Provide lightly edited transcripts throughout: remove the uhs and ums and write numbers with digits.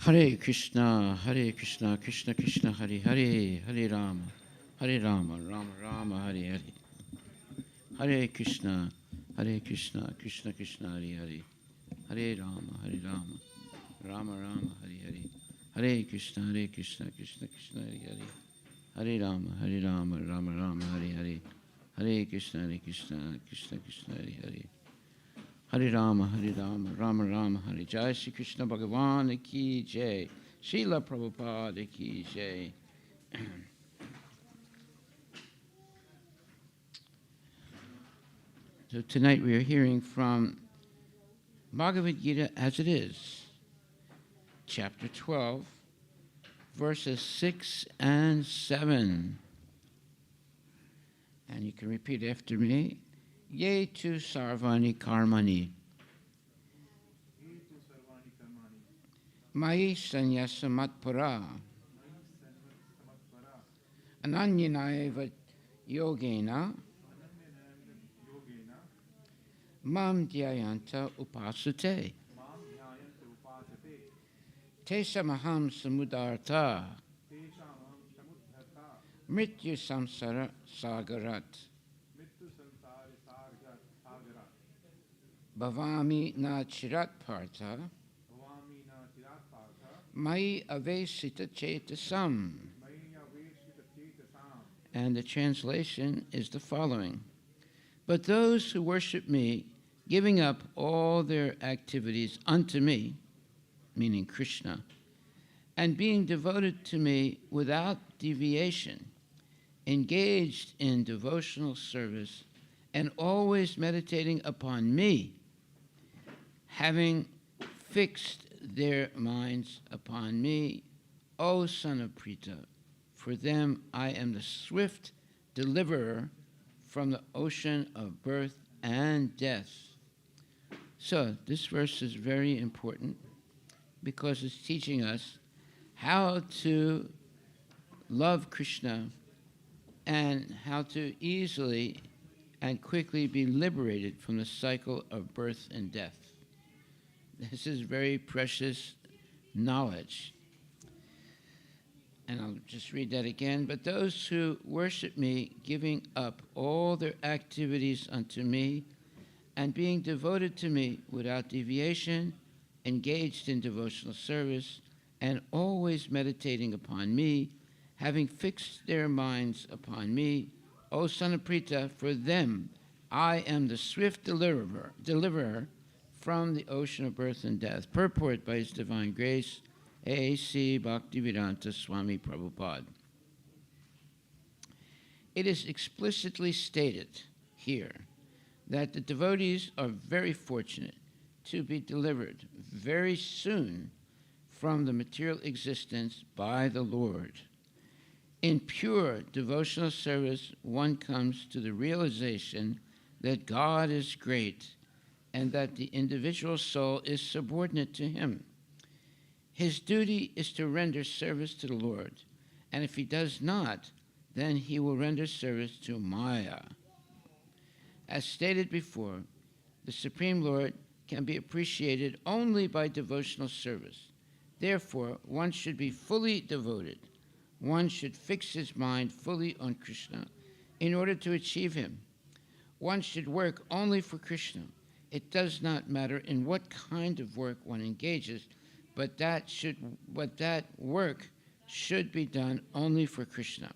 Hare Krishna, Krishna Krishna, Hare Hare, Hare Rama, Rama Rama, Hare Hare. Hare Krishna, Krishna Krishna, Hare Hare. Hare Rama, Rama Rama, Hare Hare. Hare Krishna, Krishna Krishna, Hare Hare. Hare Rama, Rama Rama, Hare Hare. Hare Krishna, Krishna Krishna, Hare Hare. Hare Rama, Rama Rama, Hare Jai Shri Krishna Bhagavan ki jai. Srila Prabhupada ki jai. So tonight we are hearing from Bhagavad Gita as it is, chapter 12, verses 6 and 7. And you can repeat after me. Ye tu sarvani karmani. Mai sanyasa matpara. Ananyanaeva yogena. Mam dhyayanta upasate. Te samaham samudartha. Mrityu samsara sagarat. Bhavami na chirat partha. Mai avesita chetasam. And the translation is the following. But those who worship me, giving up all their activities unto me, meaning Krishna, and being devoted to me without deviation, engaged in devotional service, and always meditating upon me, having fixed their minds upon me, O son of Prita, for them I am the swift deliverer from the ocean of birth and death. So this verse is very important because it's teaching us how to love Krishna and how to easily and quickly be liberated from the cycle of birth and death. This is very precious knowledge. And I'll just read that again. But those who worship me, giving up all their activities unto me, and being devoted to me without deviation, engaged in devotional service, and always meditating upon me, having fixed their minds upon me, O son of Prita, for them I am the swift deliverer from the ocean of birth and death. Purport by His Divine Grace, A.C. Bhaktivedanta Swami Prabhupada. It is explicitly stated here that the devotees are very fortunate to be delivered very soon from the material existence by the Lord. In pure devotional service, one comes to the realization that God is great and that the individual soul is subordinate to Him. His duty is to render service to the Lord, and if he does not, then he will render service to Maya. As stated before, the Supreme Lord can be appreciated only by devotional service. Therefore, one should be fully devoted. One should fix his mind fully on Krishna in order to achieve Him. One should work only for Krishna. It does not matter in what kind of work one engages, but that work should be done only for Krishna.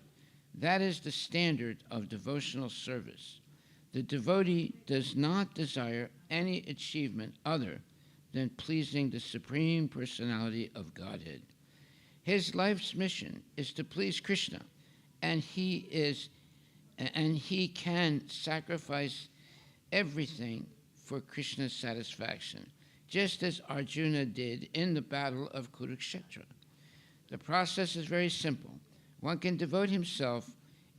That is the standard of devotional service. The devotee does not desire any achievement other than pleasing the Supreme Personality of Godhead. His life's mission is to please Krishna, and he can sacrifice everything for Krishna's satisfaction, just as Arjuna did in the battle of Kurukshetra. The process is very simple. One can devote himself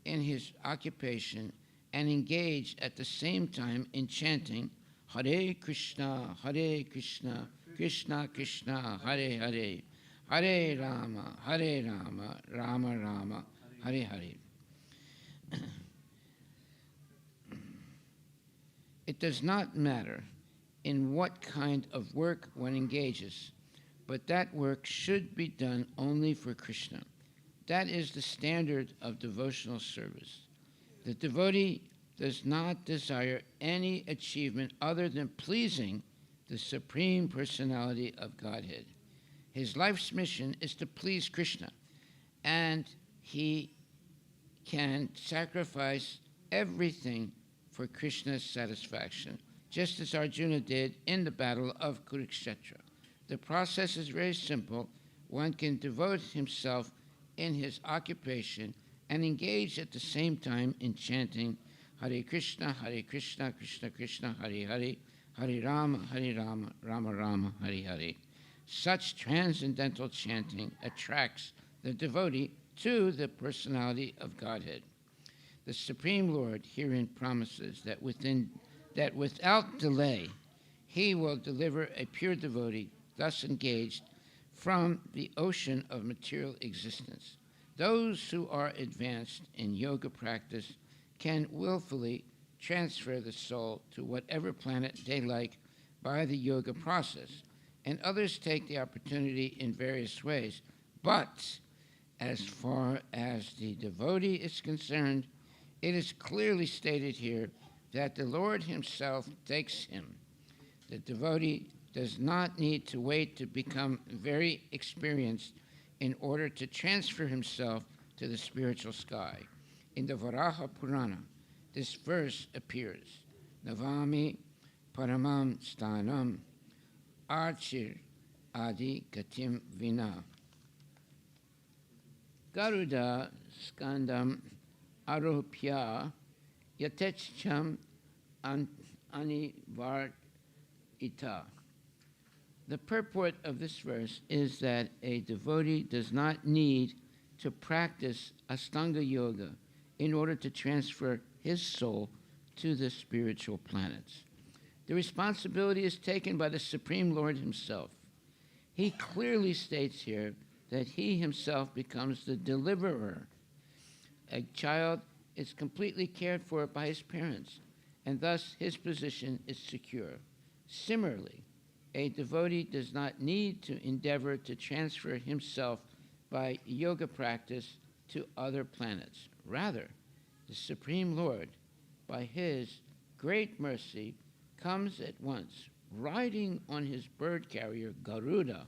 in his occupation and engage at the same time in chanting Hare Krishna, Krishna Krishna, Hare Hare, Hare Rama, Rama Rama, Hare Hare. It does not matter in what kind of work one engages, but that work should be done only for Krishna. That is the standard of devotional service. The devotee does not desire any achievement other than pleasing the Supreme Personality of Godhead. His life's mission is to please Krishna, and he can sacrifice everything for Krishna's satisfaction, just as Arjuna did in the battle of Kurukshetra. The process is very simple. One can devote himself in his occupation and engage at the same time in chanting Hare Krishna, Krishna Krishna, Hare Hare, Hare Rama, Rama Rama, Hare Hare. Such transcendental chanting attracts the devotee to the personality of Godhead. The Supreme Lord herein promises that without delay he will deliver a pure devotee thus engaged from the ocean of material existence. Those who are advanced in yoga practice can willfully transfer the soul to whatever planet they like by the yoga process, and others take the opportunity in various ways. But as far as the devotee is concerned, it is clearly stated here that the Lord himself takes him. The devotee does not need to wait to become very experienced in order to transfer himself to the spiritual sky. In the Varaha Purana, this verse appears, Navami Paramam Stanam Archir Adi Gatim Vina. Garuda Skandam Aropya Yatechcham Anivar Ita. The purport of this verse is that a devotee does not need to practice Astanga Yoga in order to transfer his soul to the spiritual planets. The responsibility is taken by the Supreme Lord himself. He clearly states here that he himself becomes the deliverer. A child is completely cared for by his parents, and thus his position is secure. Similarly, a devotee does not need to endeavor to transfer himself by yoga practice to other planets. Rather, the Supreme Lord, by his great mercy, comes at once, riding on his bird carrier, Garuda,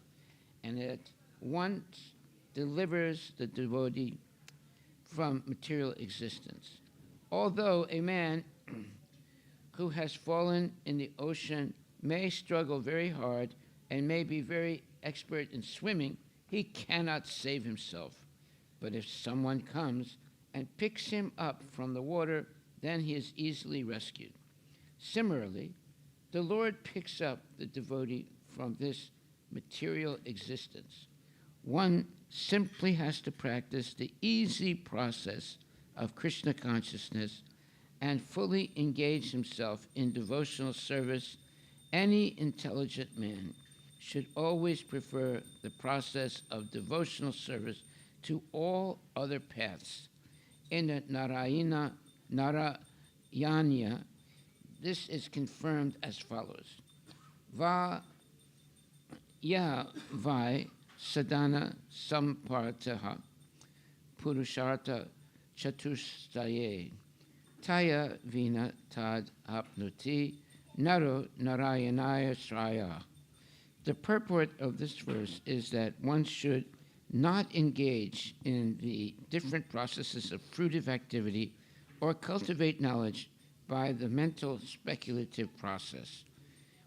and at once delivers the devotee from material existence. Although a man who has fallen in the ocean may struggle very hard and may be very expert in swimming, he cannot save himself. But if someone comes and picks him up from the water, then he is easily rescued. Similarly, the Lord picks up the devotee from this material existence. One simply has to practice the easy process of Krishna consciousness and fully engage himself in devotional service. Any intelligent man should always prefer the process of devotional service to all other paths. In the Narayanya, this is confirmed as follows. Va ya vai sadhana sampartaha purushartha chatustaye taya vina tad apnuti naro narayanaya sraya. The purport of this verse is that one should not engage in the different processes of fruitive activity or cultivate knowledge by the mental speculative process.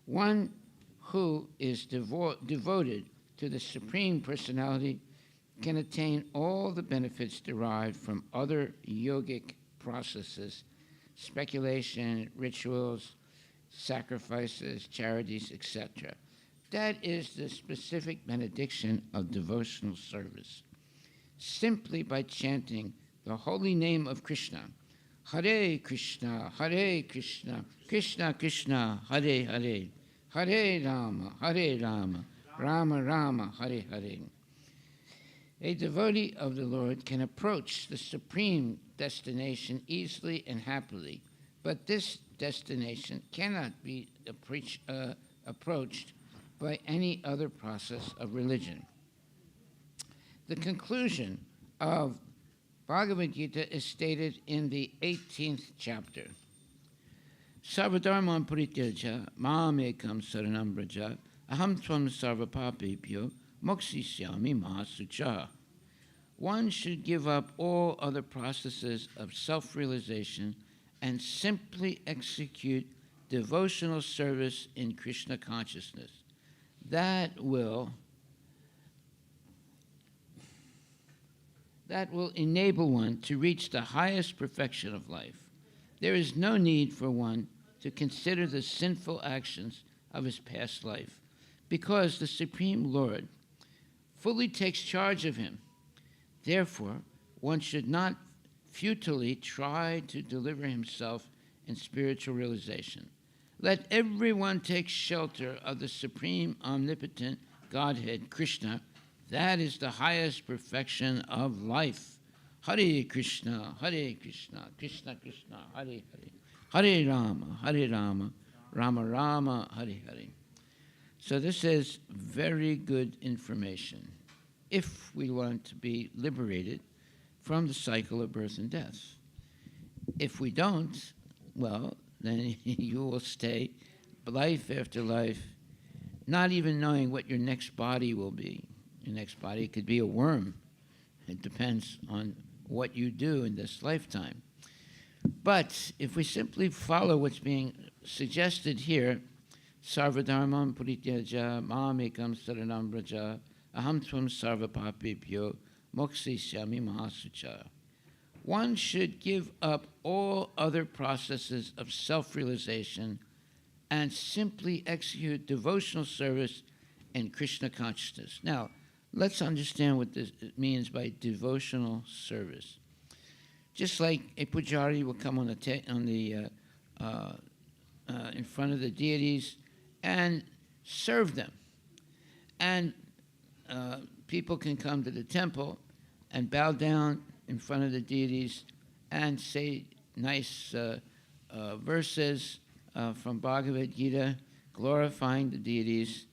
One who is devoted to the Supreme Personality can attain all the benefits derived from other yogic processes, speculation, rituals, sacrifices, charities, etc. That is the specific benediction of devotional service. Simply by chanting the holy name of Krishna, Hare Krishna, Krishna Krishna, Hare Hare, Hare Rama, Rama Rama, Hare Hare. A devotee of the Lord can approach the supreme destination easily and happily, but this destination cannot be approached by any other process of religion. The conclusion of Bhagavad Gita is stated in the 18th chapter. Sarvadharman parityaja mam ekam saranam braja aham tvam sarvapapebhyo mokshisyami mahasucha. One should give up all other processes of self-realization and simply execute devotional service in Krishna consciousness. That will enable one to reach the highest perfection of life. There is no need for one to consider the sinful actions of his past life, because the Supreme Lord fully takes charge of him. Therefore, one should not futilely try to deliver himself in spiritual realization. Let everyone take shelter of the Supreme Omnipotent Godhead, Krishna. That is the highest perfection of life. Hare Krishna, Krishna Krishna, Hare Hare, Hare Rama, Rama Rama, Hare Hare. So this is very good information if we want to be liberated from the cycle of birth and death. If we don't, well, then you will stay life after life, not even knowing what your next body will be. Your next body could be a worm. It depends on what you do in this lifetime. But if we simply follow what's being suggested here, Sarvadharmam parityaja mam ekam saranam braja aham tvam sarvapapebhyo mokshisyami mahasucha. One should give up all other processes of self-realization and simply execute devotional service in Krishna consciousness. Now, let's understand what this means by devotional service. Just like a pujari will come in front of the deities and serve them, and people can come to the temple and bow down in front of the deities and say nice verses from Bhagavad Gita, glorifying the deities.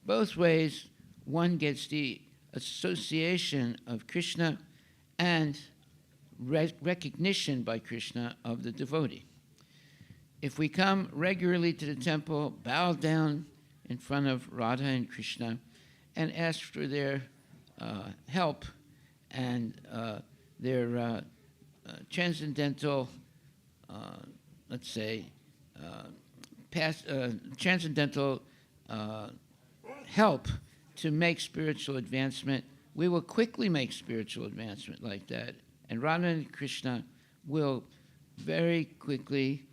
Both ways, one gets the association of Krishna and recognition by Krishna of the devotee. If we come regularly to the temple, bow down in front of Radha and Krishna, and ask for their help and their transcendental, transcendental help to make spiritual advancement, we will quickly make spiritual advancement like that. And Radha and Krishna will very quickly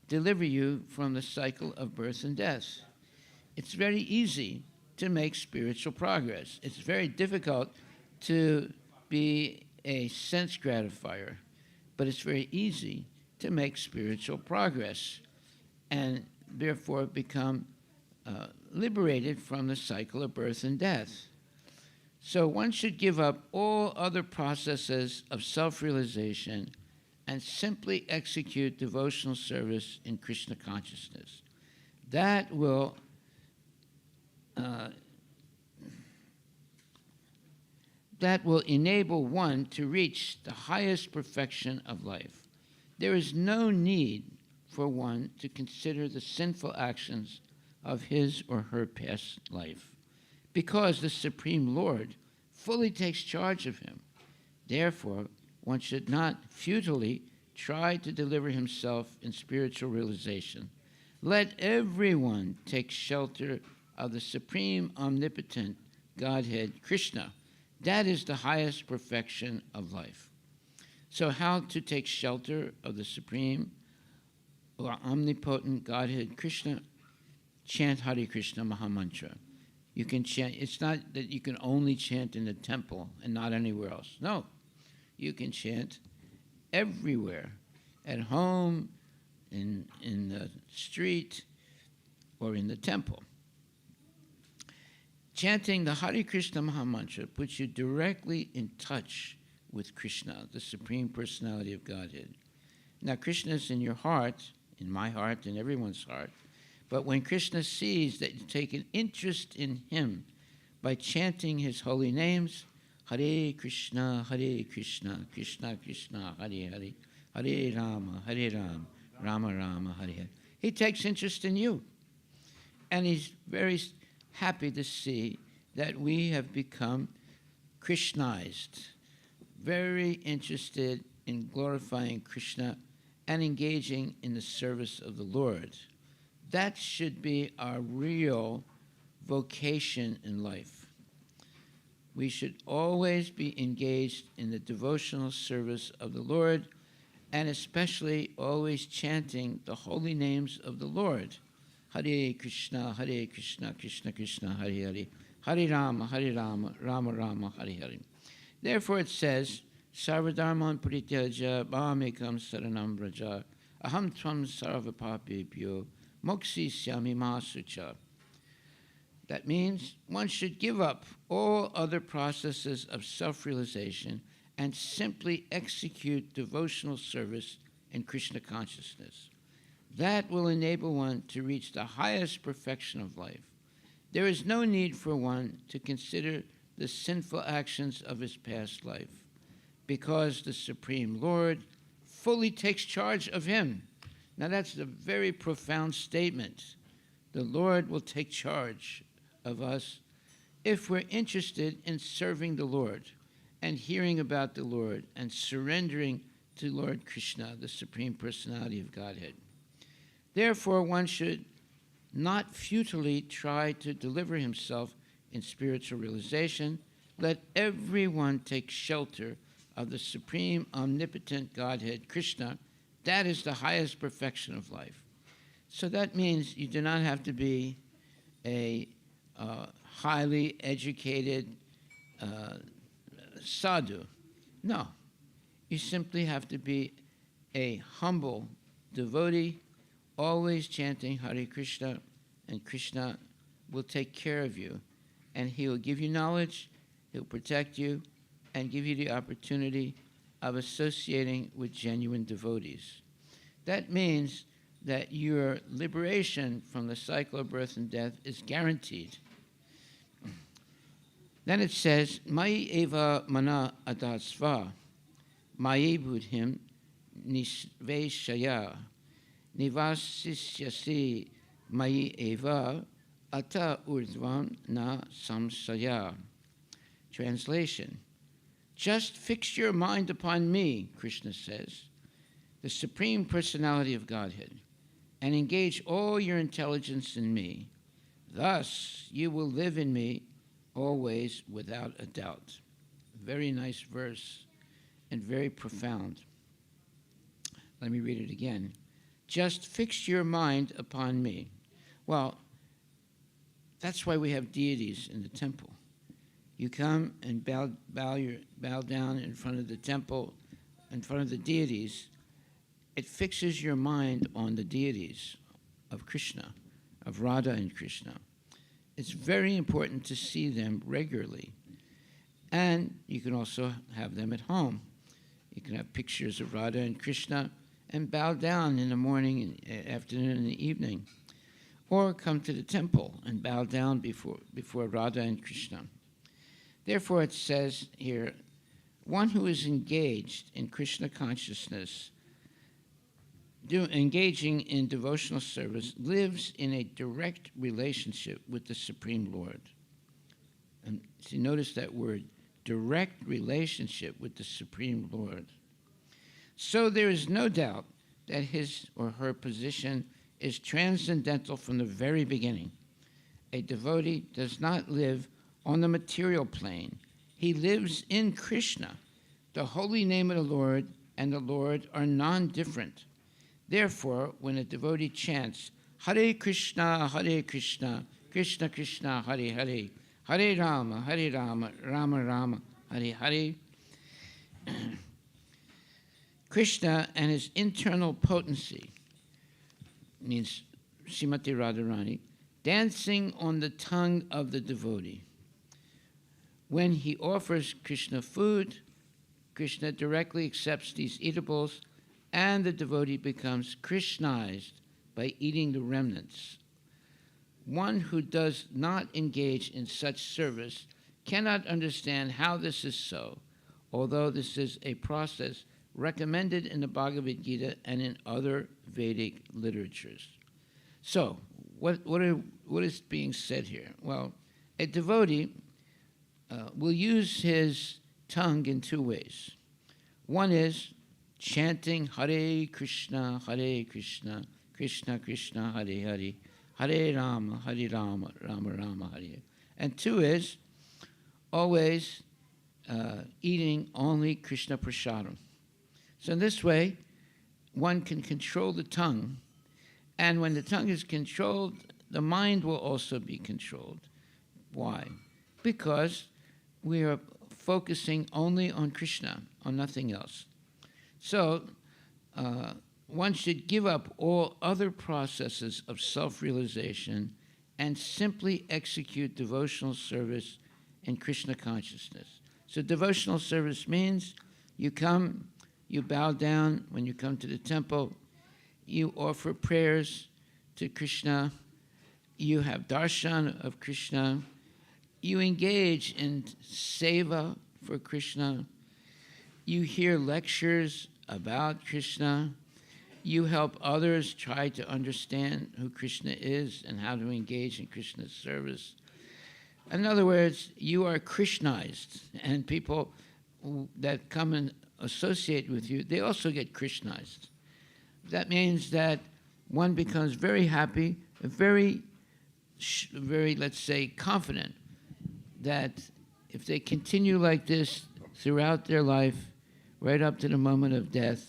deliver you from the cycle of birth and death. It's very easy to make spiritual progress. It's very difficult to be a sense gratifier, but it's very easy to make spiritual progress and therefore become liberated from the cycle of birth and death. So one should give up all other processes of self-realization and simply execute devotional service in Krishna consciousness. That will enable one to reach the highest perfection of life. There is no need for one to consider the sinful actions of his or her past life, because the Supreme Lord fully takes charge of him. Therefore, one should not futilely try to deliver himself in spiritual realization. Let everyone take shelter of the Supreme Omnipotent Godhead, Krishna. That is the highest perfection of life. So how to take shelter of the Supreme or Omnipotent Godhead, Krishna? Chant Hare Krishna Mahamantra. You can chant. It's not that you can only chant in the temple and not anywhere else. No, you can chant everywhere, at home, in the street, or in the temple. Chanting the Hare Krishna Mahamantra puts you directly in touch with Krishna, the Supreme Personality of Godhead. Now, Krishna is in your heart, in my heart, in everyone's heart, But when Krishna sees that you take an interest in him by chanting his holy names, Hare Krishna, Krishna Krishna, Hare Hare, Hare Rama, Rama Rama, Hare Hare. He takes interest in you. And he's very happy to see that we have become Krishnized, very interested in glorifying Krishna and engaging in the service of the Lord. That should be our real vocation in life. We should always be engaged in the devotional service of the Lord, and especially always chanting the holy names of the Lord. Hare Krishna, Krishna Krishna, Hare Hare, Hare Rama, Rama Rama, Hare Hare. Therefore it says, Sarvadharman Parityaja Bhamekam Saranam Vraja Aham Tvam Sarvapapebhyo Mokshisyami Masucha. That means one should give up all other processes of self-realization and simply execute devotional service in Krishna consciousness. That will enable one to reach the highest perfection of life. There is no need for one to consider the sinful actions of his past life, because the Supreme Lord fully takes charge of him. Now that's a very profound statement. The Lord will take charge of us if we're interested in serving the Lord and hearing about the Lord and surrendering to Lord Krishna, the Supreme Personality of Godhead. Therefore, one should not futilely try to deliver himself in spiritual realization. Let everyone take shelter of the Supreme Omnipotent Godhead, Krishna. That is the highest perfection of life. So that means you do not have to be a highly educated sadhu. No. You simply have to be a humble devotee, always chanting Hare Krishna, and Krishna will take care of you. And he will give you knowledge, he'll protect you, and give you the opportunity of associating with genuine devotees. That means that your liberation from the cycle of birth and death is guaranteed. Then it says, Mai eva mana adasva, Mai budhim nisveshaya, nivasisyasi Mai eva ata urdvam na samsaya. Translation: just fix your mind upon me, Krishna says, the Supreme Personality of Godhead, and engage all your intelligence in me. Thus you will live in me always without a doubt. Very nice verse and very profound. Let me read it again. Just fix your mind upon me. Well, that's why we have deities in the temple. You come and bow down in front of the temple, in front of the deities. It fixes your mind on the deities of Krishna, of Radha and Krishna. It's very important to see them regularly. And you can also have them at home. You can have pictures of Radha and Krishna and bow down in the morning, and afternoon, and the evening. Or come to the temple and bow down before Radha and Krishna. Therefore, it says here, one who is engaged in Krishna consciousness, engaging in devotional service, lives in a direct relationship with the Supreme Lord. And see, notice that word, direct relationship with the Supreme Lord. So there is no doubt that his or her position is transcendental from the very beginning. A devotee does not live on the material plane. He lives in Krishna. The holy name of the Lord and the Lord are non-different. Therefore, when a devotee chants, Hare Krishna, Krishna Krishna, Hare Hare, Hare Rama, Rama Rama, Hare Hare, Krishna and his internal potency, means Srimati Radharani, dancing on the tongue of the devotee. When he offers Krishna food, Krishna directly accepts these eatables, and the devotee becomes Krishnized by eating the remnants One who does not engage in such service cannot understand how this is so, although this is a process recommended in the Bhagavad Gita and in other Vedic literatures. So, what is being said here? Well, a devotee will use his tongue in two ways. One is chanting Hare Krishna, Krishna Krishna, Hare Hare, Hare Rama, Rama Rama, Hare. And two is always eating only Krishna prasadam. So in this way, one can control the tongue, and when the tongue is controlled, the mind will also be controlled. Why? Because we are focusing only on Krishna, on nothing else. So one should give up all other processes of self-realization and simply execute devotional service in Krishna consciousness. So devotional service means you come, you bow down when you come to the temple, you offer prayers to Krishna, you have darshan of Krishna, you engage in seva for Krishna, you hear lectures about Krishna, you help others try to understand who Krishna is and how to engage in Krishna's service. In other words, you are Krishnized, and people that come and associate with you, they also get Krishnized. That means that one becomes very happy, very, let's say, confident that if they continue like this throughout their life, right up to the moment of death,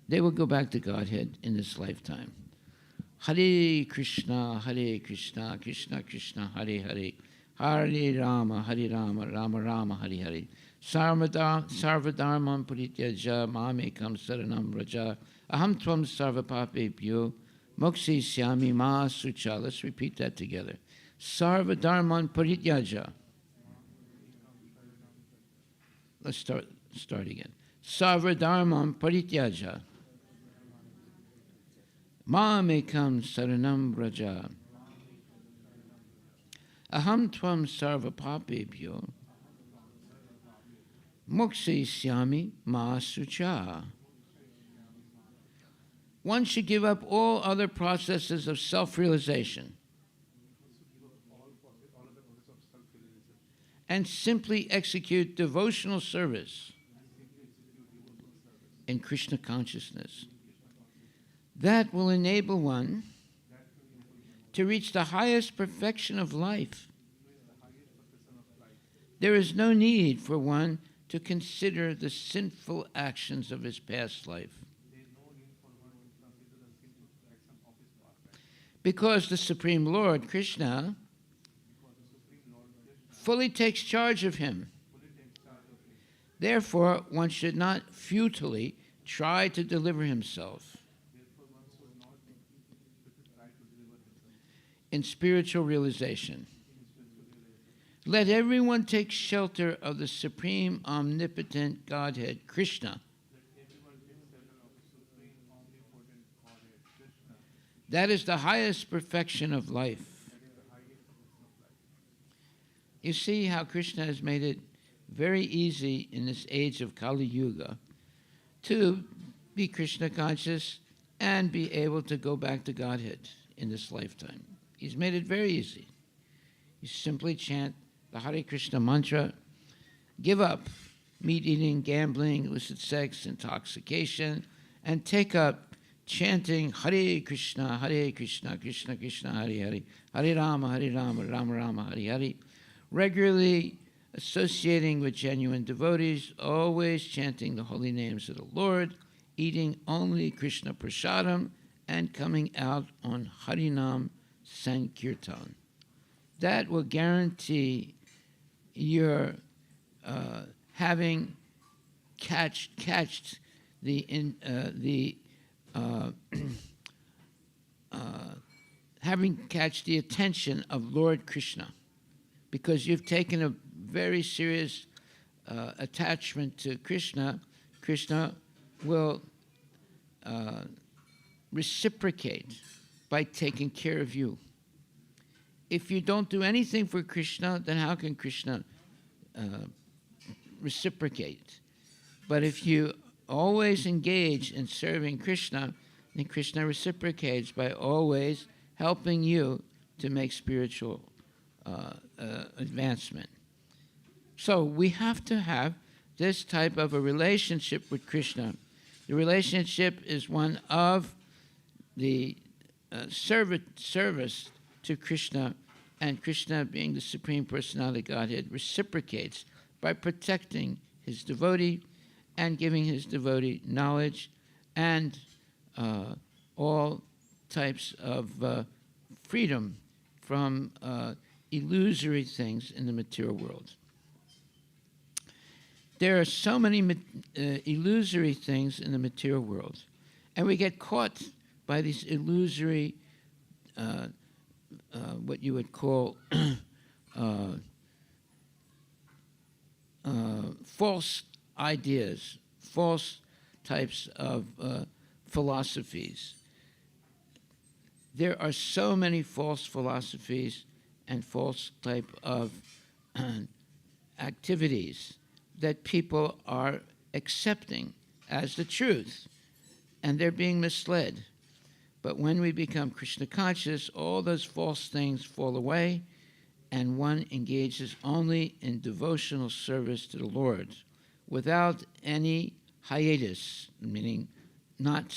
they will go back to Godhead in this lifetime. Hare Krishna, Krishna Krishna, Hare Hare, Hare Rama, Rama Rama, Hare Hare. Sarvadharmam parityaja mamekam saranam raja aham tvam sarvapapebhyo mokshisyami ma sucha. Let's repeat that together. Sarvadharman parityaja. Let's start again. Sarvadharmam parityaja mamekam saranam raja aham tvam sarvapapebhyo mokshisyami ma sucha. One should give up all other processes of self-realization and simply execute devotional service in Krishna consciousness. That will enable one to reach the highest perfection of life. There is no need for one to consider the sinful actions of his past life, because the Supreme Lord, Krishna, fully takes charge of him. Therefore, one should not futilely try to deliver himself. In spiritual realization, let everyone take shelter of the supreme omnipotent Godhead, Krishna. That is the highest perfection of life. You see how Krishna has made it very easy in this age of Kali Yuga to be Krishna conscious and be able to go back to Godhead in this lifetime. He's made it very easy. You simply chant the Hare Krishna mantra, give up meat eating, gambling, illicit sex, intoxication, and take up chanting Hare Krishna, Krishna Krishna, Hare Hare, Hare Rama, Rama Rama, Hare Hare, regularly associating with genuine devotees, always chanting the holy names of the Lord, eating only Krishna prasadam, and coming out on Harinam Sankirtan. That will guarantee your having catched the attention of Lord Krishna, because you've taken a very serious attachment to Krishna. Krishna will reciprocate by taking care of you. if you don't do anything for Krishna, then how can Krishna reciprocate? But if you always engage in serving Krishna, then Krishna reciprocates by always helping you to make spiritual advancement. So we have to have this type of a relationship with Krishna. The relationship is one of the service to Krishna, and Krishna, being the Supreme Personality of Godhead, reciprocates by protecting his devotee and giving his devotee knowledge and all types of freedom from illusory things in the material world. There are so many illusory things in the material world, and we get caught by these illusory, what you would call false ideas, false types of philosophies. There are so many false philosophies and false type of activities that people are accepting as the truth, and they're being misled. But when we become Krishna conscious, all those false things fall away, and one engages only in devotional service to the Lord without any hiatus, meaning not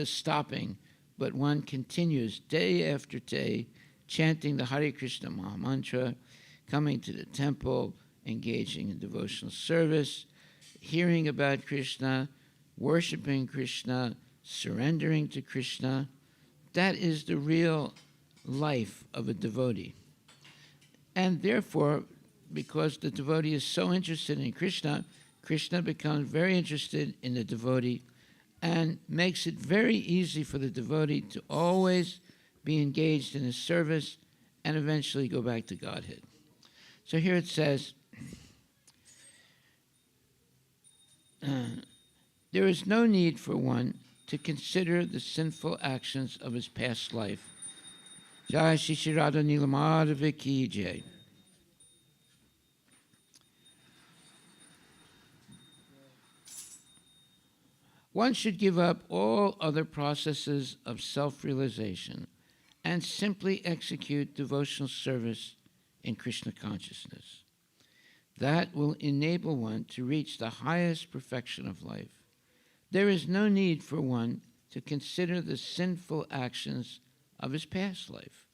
stopping, but one continues day after day chanting the Hare Krishna Maha Mantra, coming to the temple, engaging in devotional service, hearing about Krishna, worshiping Krishna, surrendering to Krishna. That is the real life of a devotee. And therefore, because the devotee is so interested in Krishna, Krishna becomes very interested in the devotee and makes it very easy for the devotee to always be engaged in his service and eventually go back to Godhead. So here it says, there is no need for one to consider the sinful actions of his past life. Jai Shri Radha Nila Madhava Ki Jai. One should give up all other processes of self-realization and simply execute devotional service in Krishna consciousness. That will enable one to reach the highest perfection of life. There is no need for one to consider the sinful actions of his past life,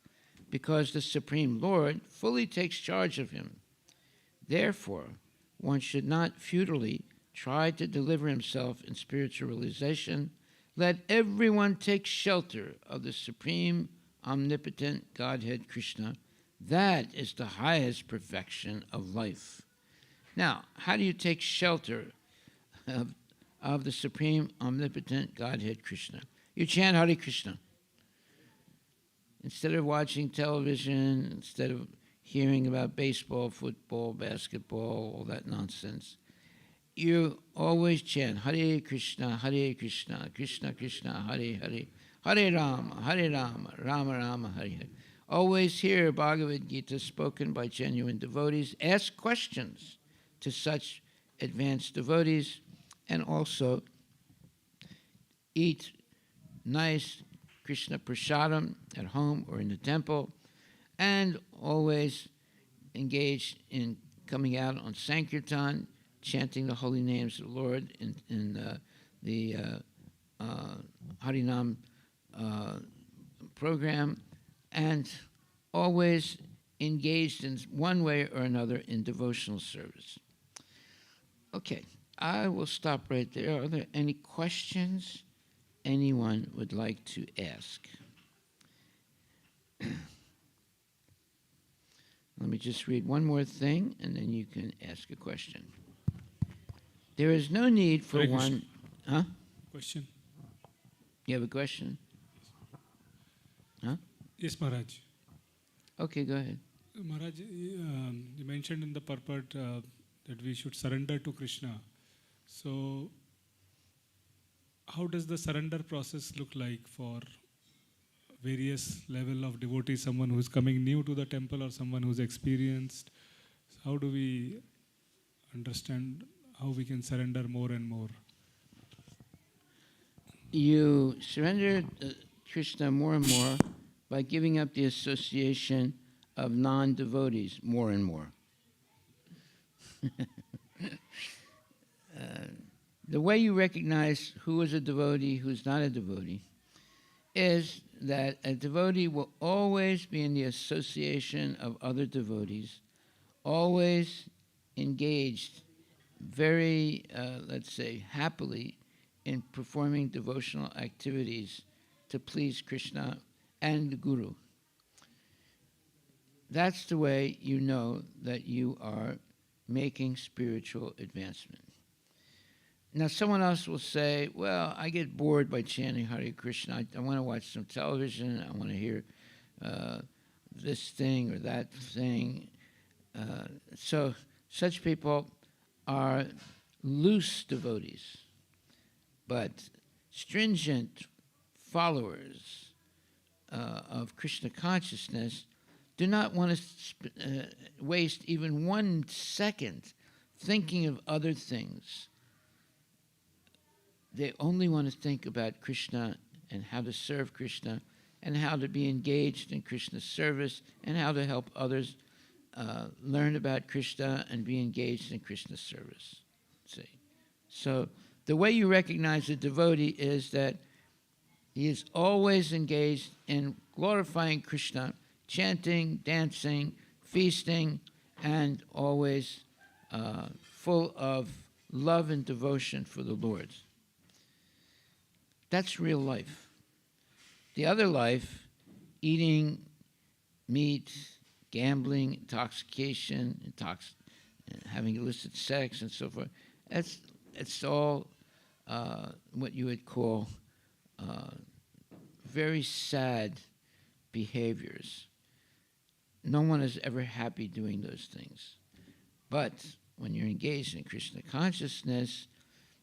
because the Supreme Lord fully takes charge of him. Therefore, one should not futilely try to deliver himself in spiritual realization. Let everyone take shelter of the Supreme Omnipotent Godhead Krishna. That is the highest perfection of life. Now, how do you take shelter of the Supreme Omnipotent Godhead Krishna? You chant Hare Krishna. Instead of watching television, instead of hearing about baseball, football, basketball, all that nonsense, you always chant Hare Krishna, Krishna Krishna, Hare Hare, Hare Rama, Rama Rama, Hare Hare. Always hear Bhagavad Gita spoken by genuine devotees. Ask questions to such advanced devotees, and also eat nice Krishna prasadam at home or in the temple, and always engage in coming out on Sankirtan, chanting the holy names of the Lord in the Harinam program, and always engaged in one way or another in devotional service. Okay, I will stop right there. Are there any questions anyone would like to ask? Let me just read one more thing, and then you can ask a question. There is no need for Hare one... Krishna. Huh? Question. You have a question? Huh? Yes, Maharaj. Okay, go ahead. Maharaj, you mentioned in the purport that we should surrender to Krishna. So, how does the surrender process look like for various level of devotees, someone who's coming new to the temple or someone who's experienced. So how do we understand how we can surrender more and more? You surrender Krishna more and more by giving up the association of non-devotees more and more. The way you recognize who is a devotee, who's not a devotee, is that a devotee will always be in the association of other devotees, always engaged very, let's say, happily in performing devotional activities to please Krishna and the Guru. That's the way you know that you are making spiritual advancement. Now, someone else will say, well, I get bored by chanting Hare Krishna. I want to watch some television. I want to hear this thing or that thing. So such people are loose devotees. But stringent followers of Krishna consciousness do not want to waste even 1 second thinking of other things. They only want to think about Krishna and how to serve Krishna and how to be engaged in Krishna's service and how to help others learn about Krishna and be engaged in Krishna's service. See? So the way you recognize a devotee is that he is always engaged in glorifying Krishna, chanting, dancing, feasting, and always full of love and devotion for the Lord. That's real life. The other life, eating meat, gambling, intoxication, having illicit sex, and so forth, it's all what you would call very sad behaviors. No one is ever happy doing those things. But when you're engaged in Krishna consciousness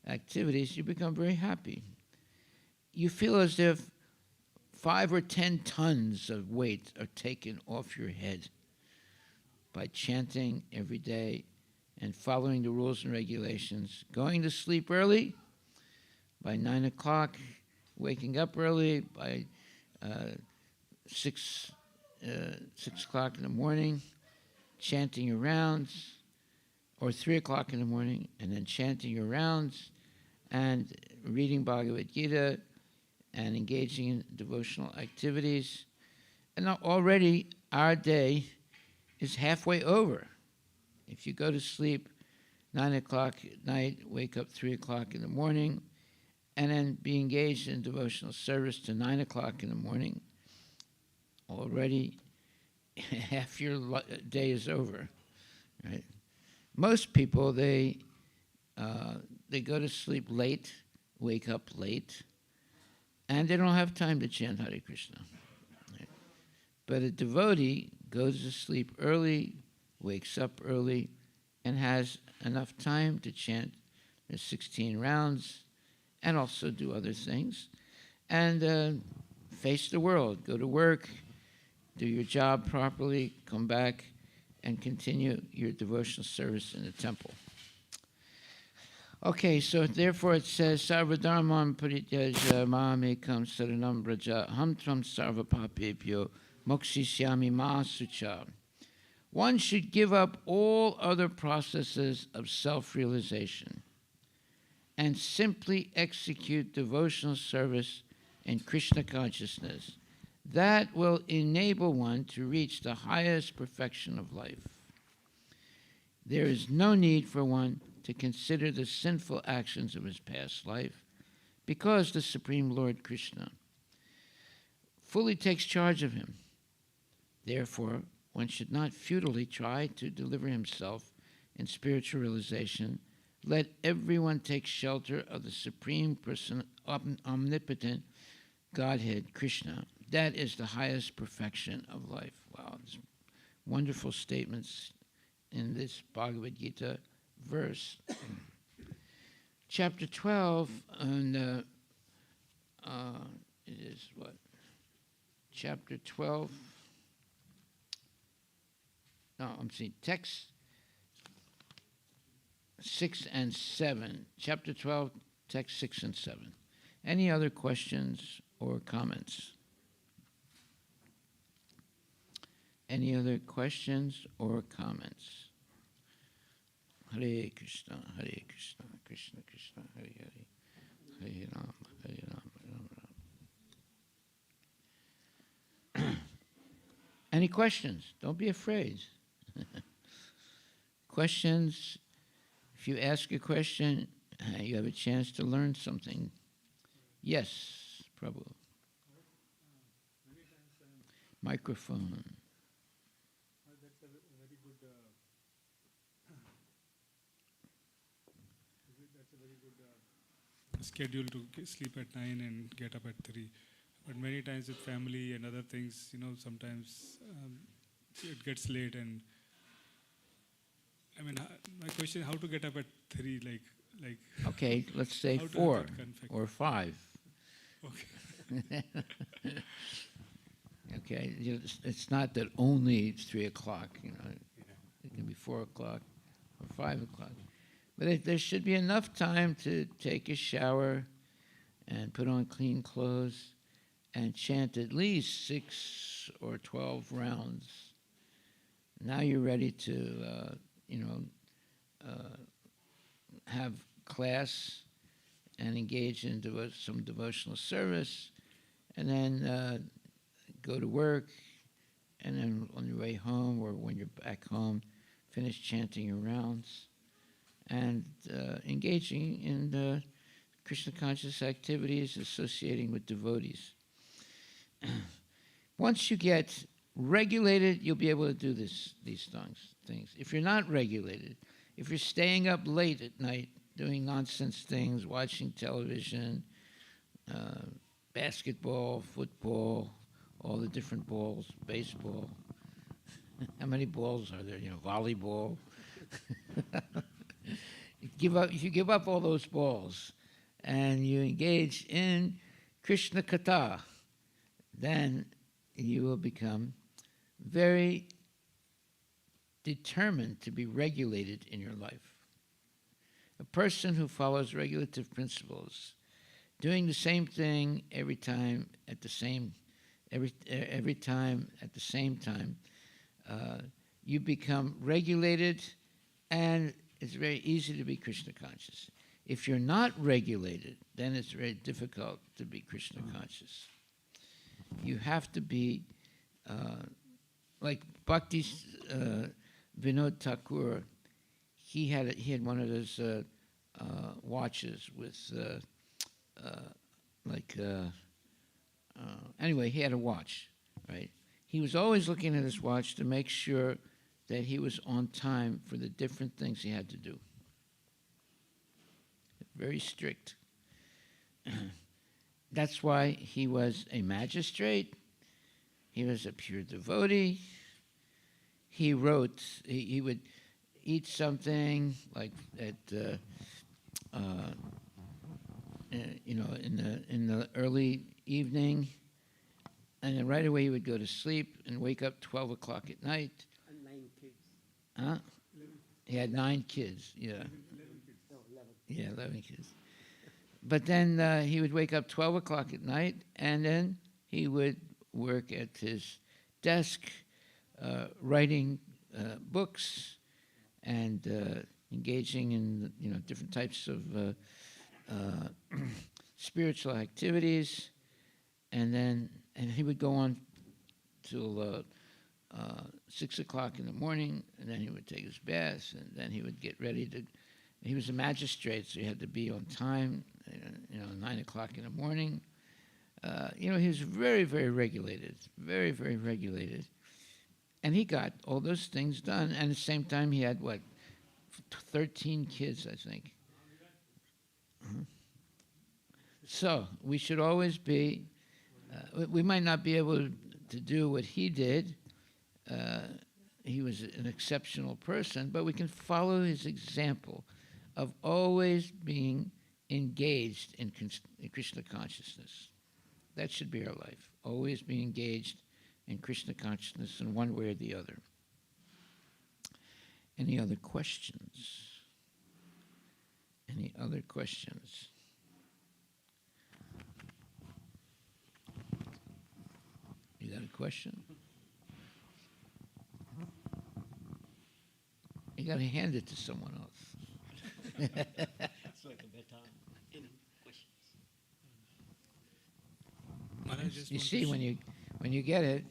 activities, you become very happy. You feel as if 5 or 10 tons of weight are taken off your head by chanting every day and following the rules and regulations, going to sleep early by 9 o'clock, waking up early by 6 o'clock in the morning, chanting your rounds, or 3 o'clock in the morning, and then chanting your rounds and reading Bhagavad Gita and engaging in devotional activities. And now already our day is halfway over. If you go to sleep 9 o'clock at night, wake up 3 o'clock in the morning, and then be engaged in devotional service to 9 o'clock in the morning, already half your day is over, right? Most people, they go to sleep late, wake up late, and they don't have time to chant Hare Krishna. Right? But a devotee goes to sleep early, wakes up early, and has enough time to chant the 16 rounds and also do other things, and face the world, go to work, do your job properly, come back, and continue your devotional service in the temple. Okay, so therefore it says, Sarvadharmam parityaja mamekam saranam braja hamtram sarvapapebhyo mokshishyami ma sucha. One should give up all other processes of self-realization and simply execute devotional service in Krishna consciousness. That will enable one to reach the highest perfection of life. There is no need for one to consider the sinful actions of his past life, because the Supreme Lord Krishna fully takes charge of him. Therefore, one should not futilely try to deliver himself in spiritual realization. Let everyone take shelter of the Supreme Person, omnipotent Godhead, Krishna. That is the highest perfection of life. Wow, it's wonderful statements in this Bhagavad Gita verse. Chapter 12, and it is what? chapter 12. No, I'm seeing text 6 and 7. Chapter 12, text 6 and 7. Any other questions or comments? Any other questions or comments? Hare Krishna, Hare Krishna, Krishna Krishna, Hare Hare, Hare Rama, Hare Rama, Rama Rama. Any questions? Don't be afraid. Questions, if you ask a question, you have a chance to learn something. Yes, Prabhu. Microphone. That's a very good. That's a very good schedule to sleep at 9 and get up at 3. But many times with family and other things, sometimes it gets late. And I mean, my question: how to get up at 3? Like. Okay, let's say How to have 4 that conflict. or 5. Okay. Okay, it's not that only it's 3 o'clock. It can be 4 o'clock or 5 o'clock. But there should be enough time to take a shower and put on clean clothes and chant at least 6 or 12 rounds. Now you're ready to, have class and engage in some devotional service, and then go to work, and then on your way home or when you're back home, finish chanting your rounds and engaging in Krishna conscious activities associating with devotees. Once you get regulated, you'll be able to do these things. If you're not regulated, if you're staying up late at night doing nonsense things, watching television, basketball, football, all the different balls, baseball. How many balls are there? Volleyball. If you give up all those balls and you engage in Krishna Katha, then you will become very determined to be regulated in your life. A person who follows regulative principles, doing the same thing every time at the same time, you become regulated, and it's very easy to be Krishna conscious. If you're not regulated, then it's very difficult to be Krishna conscious. You have to be like Bhakti Vinod Thakur. He had one of those watches with anyway, he had a watch, right? He was always looking at his watch to make sure that he was on time for the different things he had to do. Very strict. That's why he was a magistrate. He was a pure devotee. He wrote, he would eat something like at, in the early evening, and then right away he would go to sleep and wake up 12 o'clock at night. And 9 kids. Huh? 11. He had 9 kids, yeah. 11 kids. No, 11. Yeah, 11 kids. But then he would wake up 12 o'clock at night, and then he would work at his desk, writing books and engaging in different types of spiritual activities, and he would go on till 6 o'clock in the morning, and then he would take his bath, and then he would get ready to. He was a magistrate, so he had to be on time. 9 o'clock in the morning. He was very, very regulated, very, very regulated, and he got all those things done. And at the same time, he had 13 kids, I think. So we should always be. We might not be able to do what he did. He was an exceptional person, but we can follow his example of always being engaged in Krishna consciousness. That should be our life. always be engaged in Krishna consciousness in one way or the other. Any other questions? Any other questions? You got a question? You got to hand it to someone else. It's like a baton. Any questions? Maharaj, I just You want to see, when you get it,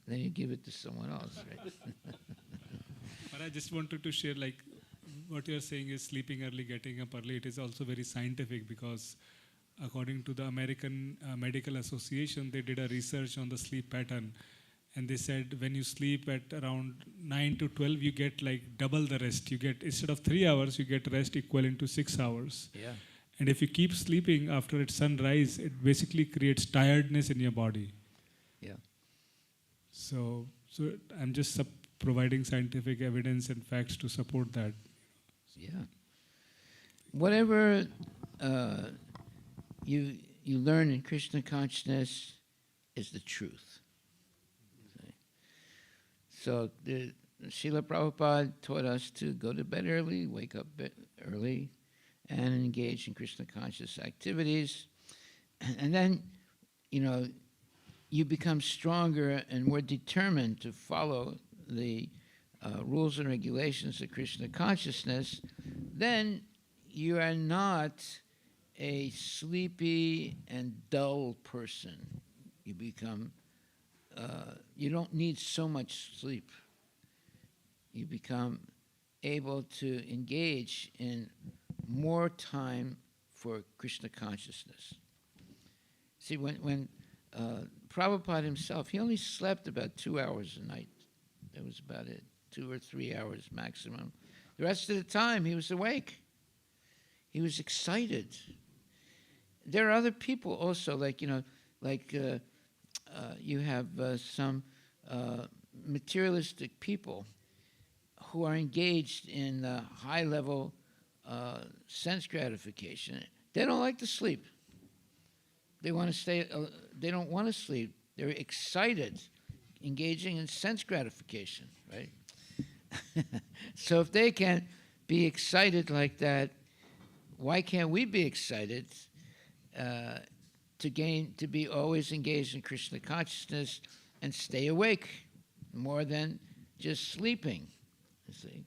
then you give it to someone else, right? But I just wanted to share, like, what you're saying is sleeping early, getting up early. It is also very scientific because according to the American Medical Association, they did a research on the sleep pattern. And they said when you sleep at around 9 to 12, you get like double the rest. You get, instead of 3 hours, you get rest equivalent to 6 hours. Yeah. And if you keep sleeping after it's sunrise, it basically creates tiredness in your body. Yeah. So I'm just providing scientific evidence and facts to support that. Yeah. Whatever you learn in Krishna consciousness is the truth. So Srila Prabhupada taught us to go to bed early, wake up early, and engage in Krishna conscious activities. And then, you become stronger and more determined to follow the rules and regulations of Krishna consciousness. Then you are not a sleepy and dull person. You become you don't need so much sleep. You become able to engage in more time for Krishna consciousness. See, when Prabhupada himself, he only slept about 2 hours a night. That was about it, 2 or 3 hours maximum. The rest of the time, he was awake. He was excited. There are other people also, you have some materialistic people who are engaged in high-level sense gratification. They don't like to sleep. They want to stay. They don't want to sleep. They're excited, engaging in sense gratification, right? So if they can be excited like that, why can't we be excited to be always engaged in Krishna consciousness and stay awake more than just sleeping, you see?